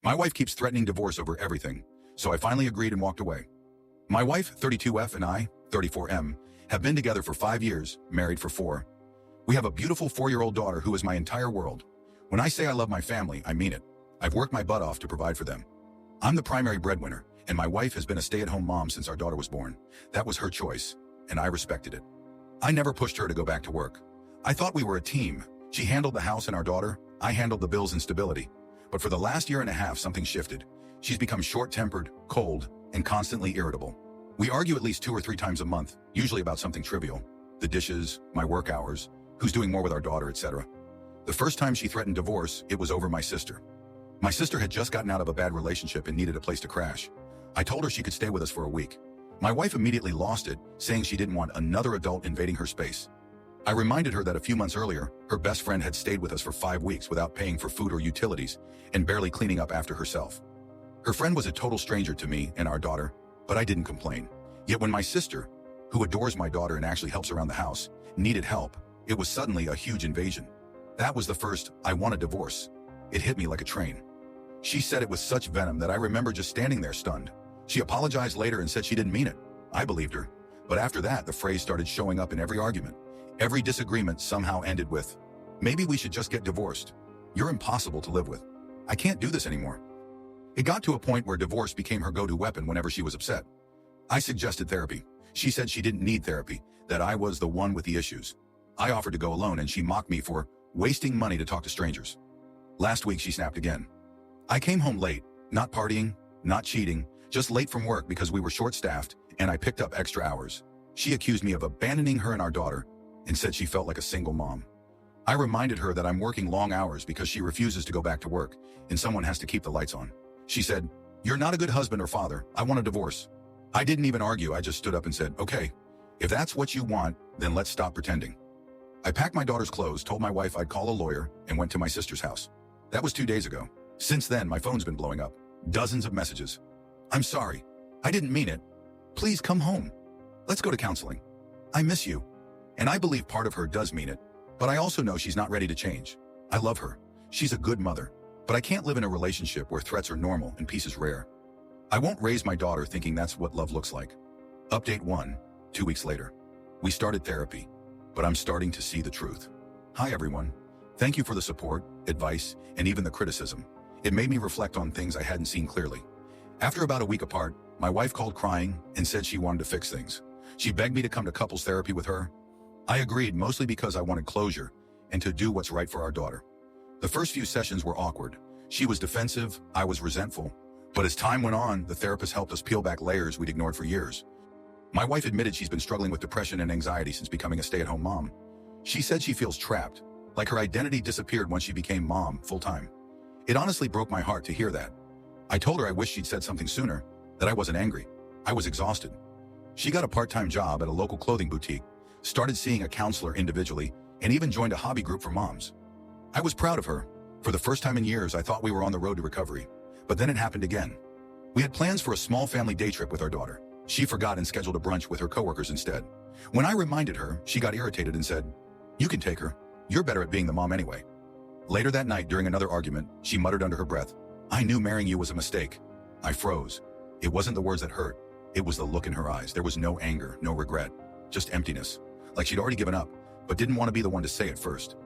My wife keeps threatening divorce over everything, so I finally agreed and walked away. My wife, 32F, and I, 34M, have been together for 5 years, married for 4. We have a beautiful 4-year-old daughter who is my entire world. When I say I love my family, I mean it. I've worked my butt off to provide for them. I'm the primary breadwinner, and my wife has been a stay-at-home mom since our daughter was born. That was her choice, and I respected it. I never pushed her to go back to work. I thought we were a team. She handled the house and our daughter, I handled the bills and stability. But for the last year and a half, something shifted. She's become short-tempered, cold, and constantly irritable. We argue at least 2 or 3 times a month, usually about something trivial. The dishes, my work hours, who's doing more with our daughter, etc. The first time she threatened divorce, it was over my sister. My sister had just gotten out of a bad relationship and needed a place to crash. I told her she could stay with us for a week. My wife immediately lost it, saying she didn't want another adult invading her space. I reminded her that a few months earlier, her best friend had stayed with us for 5 weeks without paying for food or utilities and barely cleaning up after herself. Her friend was a total stranger to me and our daughter, but I didn't complain. Yet when my sister, who adores my daughter and actually helps around the house, needed help, it was suddenly a huge invasion. That was the first, I want a divorce. It hit me like a train. She said it with such venom that I remember just standing there stunned. She apologized later and said she didn't mean it. I believed her. But after that, the phrase started showing up in every argument. Every disagreement somehow ended with, "Maybe we should just get divorced. You're impossible to live with. I can't do this anymore." It got to a point where divorce became her go-to weapon whenever she was upset. I suggested therapy. She said she didn't need therapy, that I was the one with the issues. I offered to go alone and she mocked me for wasting money to talk to strangers. Last week she snapped again. I came home late, not partying, not cheating, just late from work because we were short-staffed and I picked up extra hours. She accused me of abandoning her and our daughter and said she felt like a single mom. I reminded her that I'm working long hours because she refuses to go back to work and someone has to keep the lights on. She said, "You're not a good husband or father. I want a divorce." I didn't even argue. I just stood up and said, "Okay, if that's what you want, then let's stop pretending." I packed my daughter's clothes, told my wife I'd call a lawyer, and went to my sister's house. That was 2 days ago. Since then, my phone's been blowing up. Dozens of messages. "I'm sorry. I didn't mean it. Please come home. Let's go to counseling. I miss you." And I believe part of her does mean it, but I also know she's not ready to change. I love her. She's a good mother, but I can't live in a relationship where threats are normal and peace is rare. I won't raise my daughter thinking that's what love looks like. Update 1, 2 weeks later. We started therapy, but I'm starting to see the truth. Hi everyone. Thank you for the support, advice, and even the criticism. It made me reflect on things I hadn't seen clearly. After about a week apart, my wife called crying and said she wanted to fix things. She begged me to come to couples therapy with her. I agreed, mostly because I wanted closure and to do what's right for our daughter. The first few sessions were awkward. She was defensive, I was resentful. But as time went on, the therapist helped us peel back layers we'd ignored for years. My wife admitted she's been struggling with depression and anxiety since becoming a stay-at-home mom. She said she feels trapped, like her identity disappeared once she became mom full-time. It honestly broke my heart to hear that. I told her I wished she'd said something sooner, that I wasn't angry. I was exhausted. She got a part-time job at a local clothing boutique, started seeing a counselor individually, and even joined a hobby group for moms. I was proud of her. For the first time in years, I thought we were on the road to recovery. But then it happened again. We had plans for a small family day trip with our daughter. She forgot and scheduled a brunch with her coworkers instead. When I reminded her, she got irritated and said, "You can take her. You're better at being the mom anyway." Later that night, during another argument, she muttered under her breath, "I knew marrying you was a mistake." I froze. It wasn't the words that hurt. It was the look in her eyes. There was no anger, no regret, just emptiness. Like she'd already given up, but didn't want to be the one to say it first.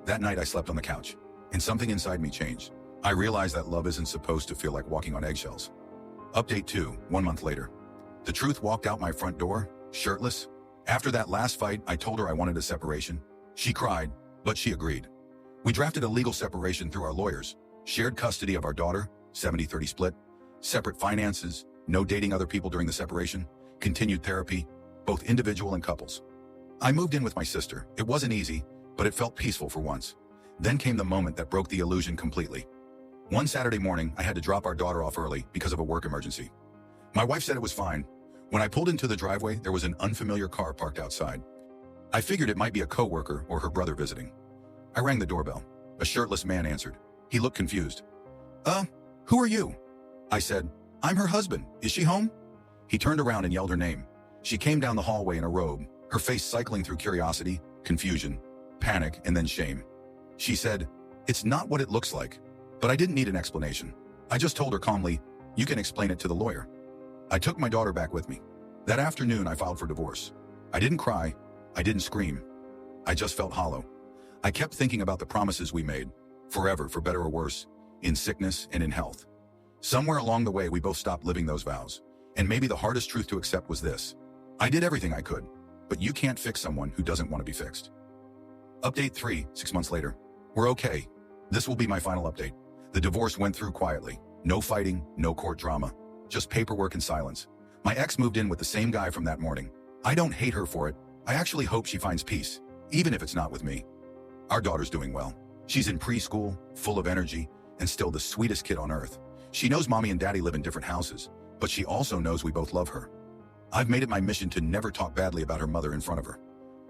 That night I slept on the couch, and something inside me changed. I realized that love isn't supposed to feel like walking on eggshells. Update 2, 1 month later. The truth walked out my front door, shirtless. After that last fight, I told her I wanted a separation. She cried, but she agreed. We drafted a legal separation through our lawyers, shared custody of our daughter, 70-30 split, separate finances, no dating other people during the separation, continued therapy, both individual and couples. I moved in with my sister. It wasn't easy, but it felt peaceful for once. Then came the moment that broke the illusion completely. One Saturday morning, I had to drop our daughter off early because of a work emergency. My wife said it was fine. When I pulled into the driveway, there was an unfamiliar car parked outside. I figured it might be a coworker or her brother visiting. I rang the doorbell. A shirtless man answered. He looked confused. Who are you?" I said, "I'm her husband. Is she home?" He turned around and yelled her name. She came down the hallway in a robe, her face cycling through curiosity, confusion, panic, and then shame. She said, "It's not what it looks like." But I didn't need an explanation. I just told her calmly, "You can explain it to the lawyer." I took my daughter back with me. That afternoon, I filed for divorce. I didn't cry. I didn't scream. I just felt hollow. I kept thinking about the promises we made, forever, for better or worse, in sickness and in health. Somewhere along the way, we both stopped living those vows. And maybe the hardest truth to accept was this: I did everything I could, but you can't fix someone who doesn't want to be fixed. Update 3, 6 months later. We're okay. This will be my final update. The divorce went through quietly. No fighting, no court drama. Just paperwork and silence. My ex moved in with the same guy from that morning. I don't hate her for it. I actually hope she finds peace, even if it's not with me. Our daughter's doing well. She's in preschool, full of energy, and still the sweetest kid on earth. She knows mommy and daddy live in different houses, but she also knows we both love her. I've made it my mission to never talk badly about her mother in front of her.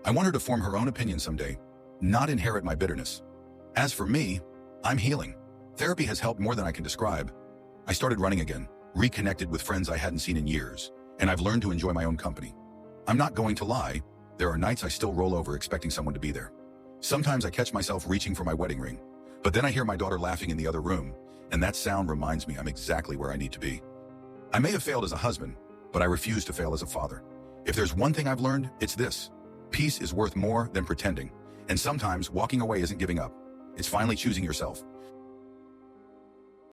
I want her to form her own opinion someday, not inherit my bitterness. As for me, I'm healing. Therapy has helped more than I can describe. I started running again, reconnected with friends I hadn't seen in years, and I've learned to enjoy my own company. I'm not going to lie, there are nights I still roll over expecting someone to be there. Sometimes I catch myself reaching for my wedding ring, but then I hear my daughter laughing in the other room, and that sound reminds me I'm exactly where I need to be. I may have failed as a husband, but I refuse to fail as a father. If there's one thing I've learned, it's this: peace is worth more than pretending, and sometimes walking away isn't giving up. It's finally choosing yourself.